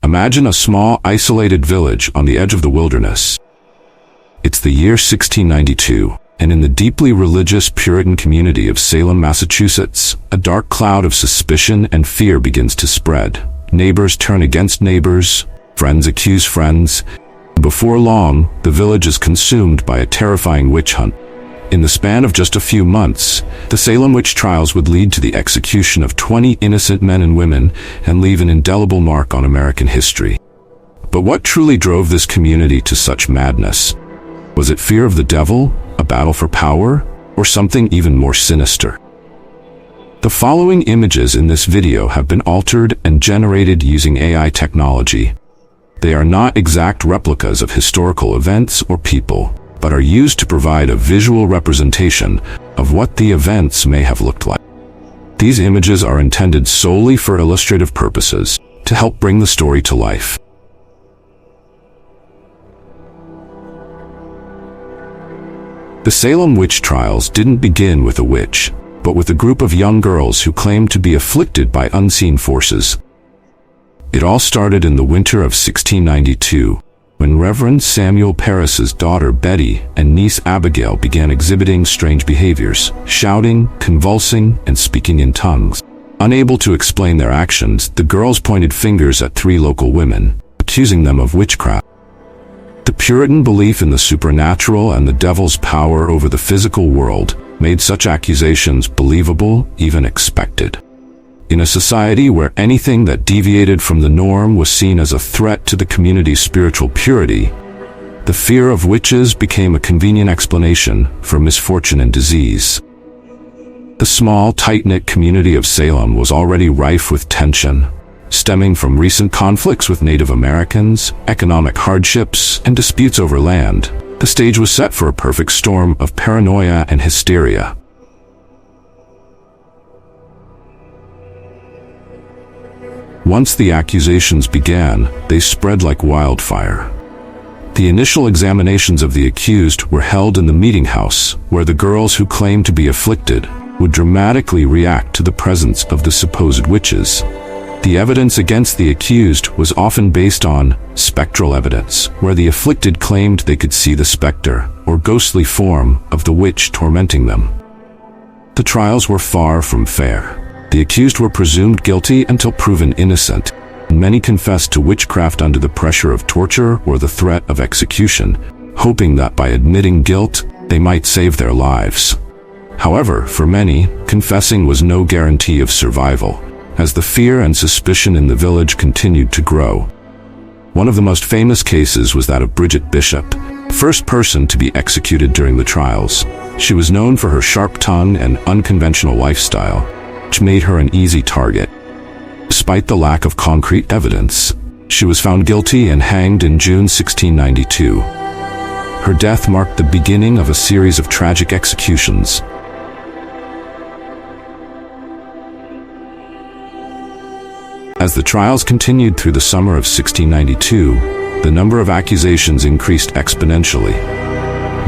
Imagine a small, isolated village on the edge of the wilderness. It's the year 1692, and in the deeply religious Puritan community of Salem, Massachusetts, a dark cloud of suspicion and fear begins to spread. Neighbors turn against neighbors, friends accuse friends. Before long, the village is consumed by a terrifying witch hunt. In the span of just a few months, the Salem Witch Trials would lead to the execution of 20 innocent men and women and leave an indelible mark on American history. But what truly drove this community to such madness? Was it fear of the devil, a battle for power, or something even more sinister? The following images in this video have been altered and generated using AI technology. They are not exact replicas of historical events or people, but are used to provide a visual representation of what the events may have looked like. These images are intended solely for illustrative purposes, to help bring the story to life. The Salem Witch Trials didn't begin with a witch, but with a group of young girls who claimed to be afflicted by unseen forces. It all started in the winter of 1692, when Reverend Samuel Parris's daughter Betty and niece Abigail began exhibiting strange behaviors, shouting, convulsing, and speaking in tongues. Unable to explain their actions, the girls pointed fingers at 3 local women, accusing them of witchcraft. The Puritan belief in the supernatural and the devil's power over the physical world made such accusations believable, even expected. In a society where anything that deviated from the norm was seen as a threat to the community's spiritual purity, the fear of witches became a convenient explanation for misfortune and disease. The small, tight-knit community of Salem was already rife with tension, stemming from recent conflicts with Native Americans, economic hardships, and disputes over land. The stage was set for a perfect storm of paranoia and hysteria. Once the accusations began, they spread like wildfire. The initial examinations of the accused were held in the meeting house, where the girls who claimed to be afflicted would dramatically react to the presence of the supposed witches. The evidence against the accused was often based on spectral evidence, where the afflicted claimed they could see the specter, or ghostly form, of the witch tormenting them. The trials were far from fair. The accused were presumed guilty until proven innocent. Many confessed to witchcraft under the pressure of torture or the threat of execution, hoping that by admitting guilt, they might save their lives. However, for many, confessing was no guarantee of survival, as the fear and suspicion in the village continued to grow. One of the most famous cases was that of Bridget Bishop, the first person to be executed during the trials. She was known for her sharp tongue and unconventional lifestyle, which made her an easy target. Despite the lack of concrete evidence, she was found guilty and hanged in June 1692. Her death marked the beginning of a series of tragic executions. As the trials continued through the summer of 1692, the number of accusations increased exponentially.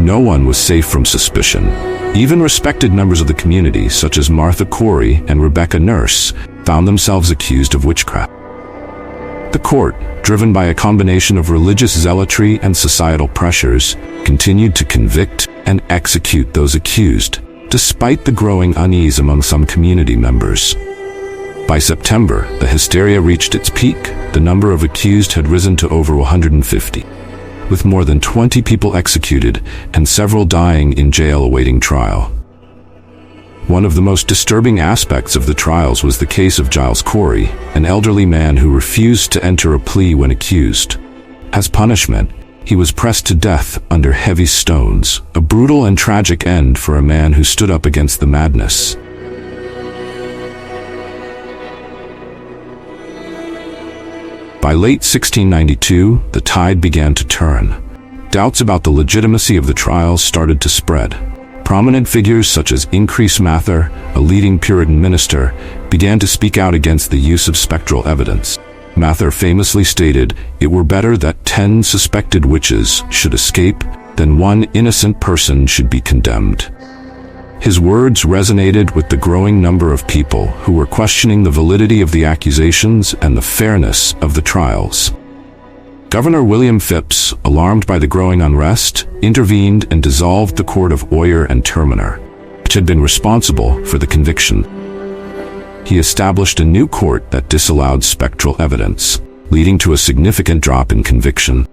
No one was safe from suspicion. Even respected members of the community, such as Martha Corey and Rebecca Nurse, found themselves accused of witchcraft. The court, driven by a combination of religious zealotry and societal pressures, continued to convict and execute those accused, despite the growing unease among some community members. By September, the hysteria reached its peak. The number of accused had risen to over 150, with more than 20 people executed and several dying in jail awaiting trial. One of the most disturbing aspects of the trials was the case of Giles Corey, an elderly man who refused to enter a plea when accused. As punishment, he was pressed to death under heavy stones, a brutal and tragic end for a man who stood up against the madness. By late 1692, the tide began to turn. Doubts about the legitimacy of the trials started to spread. Prominent figures such as Increase Mather, a leading Puritan minister, began to speak out against the use of spectral evidence. Mather famously stated, "It were better that 10 suspected witches should escape than one innocent person should be condemned." His words resonated with the growing number of people who were questioning the validity of the accusations and the fairness of the trials. Governor William Phips, alarmed by the growing unrest, intervened and dissolved the court of Oyer and Terminer, which had been responsible for the conviction. He established a new court that disallowed spectral evidence, leading to a significant drop in conviction.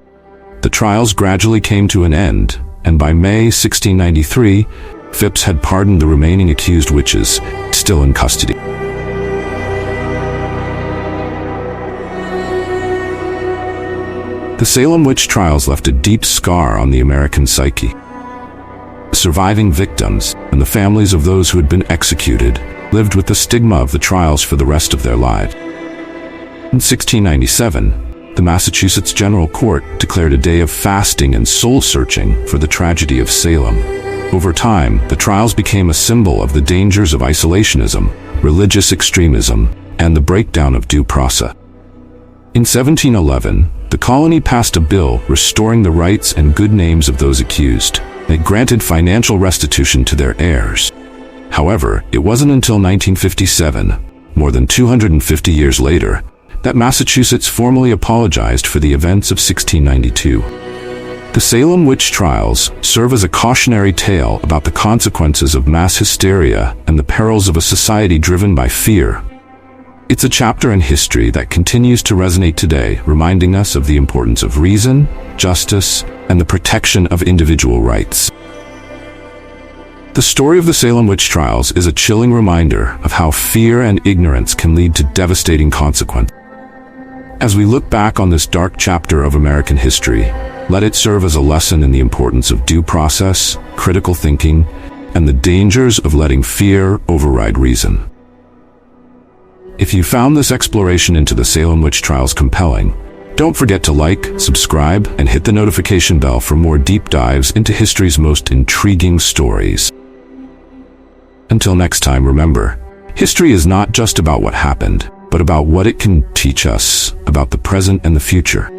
The trials gradually came to an end, and by May 1693, Phips had pardoned the remaining accused witches, still in custody. The Salem Witch Trials left a deep scar on the American psyche. Surviving victims and the families of those who had been executed lived with the stigma of the trials for the rest of their lives. In 1697, the Massachusetts General Court declared a day of fasting and soul-searching for the tragedy of Salem. Over time, the trials became a symbol of the dangers of isolationism, religious extremism, and the breakdown of due process. In 1711, the colony passed a bill restoring the rights and good names of those accused. It granted financial restitution to their heirs. However, it wasn't until 1957, more than 250 years later, that Massachusetts formally apologized for the events of 1692. The Salem Witch Trials serve as a cautionary tale about the consequences of mass hysteria and the perils of a society driven by fear. It's a chapter in history that continues to resonate today, reminding us of the importance of reason, justice, and the protection of individual rights. The story of the Salem Witch Trials is a chilling reminder of how fear and ignorance can lead to devastating consequences. As we look back on this dark chapter of American history, let it serve as a lesson in the importance of due process, critical thinking, and the dangers of letting fear override reason. If you found this exploration into the Salem Witch Trials compelling, don't forget to like, subscribe, and hit the notification bell for more deep dives into history's most intriguing stories. Until next time, remember, history is not just about what happened, but about what it can teach us about the present and the future.